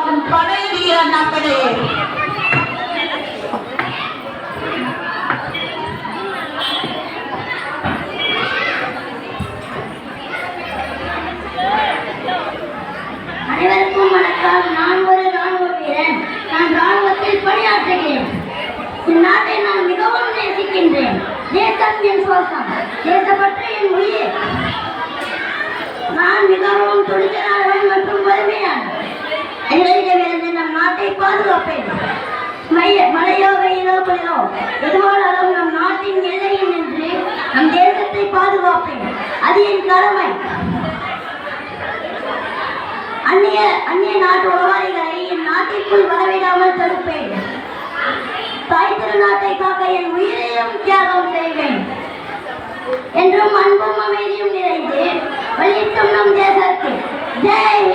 பாதுகாக்கும் படை வீரன் அப்படியே. அனைவருக்கும் வணக்கம். நான் ஒரு ராணுவ வீரன். நான் ராணுவத்தில் பணியாற்றுகிறேன். இந்நாட்டை நான் மிகவும் நேசிக்கின்றேன். தேசம் என் சுவாசம், தேசப்பற்று என் உயிர். நான் மிகவும் துணிச்சலானவன் மற்றும் வலிமையானவன். அதிகாரிகளிலிருந்து நம் நாட்டை பாதுகாப்பேன். மழையோ வெயிலோ குளிரோ எதுவானாலும் நம் நாட்டின் எல்லையில் நின்று நம் தேசத்தை பாதுகாப்பேன். அது என் கடமை. அந்நிய நாட்டு உறவாளிகளை என் நாட்டிற்குள் வரவிடாமல் தடுப்பேன். தாய் திருநாட்டை காக்க என் உயிரையும் தியாகம் செய்வேன். என்றும் அன்பும் அமைதியும் நிறைந்து வழியிட்டும் நம் தேசத்தில் ஜெய்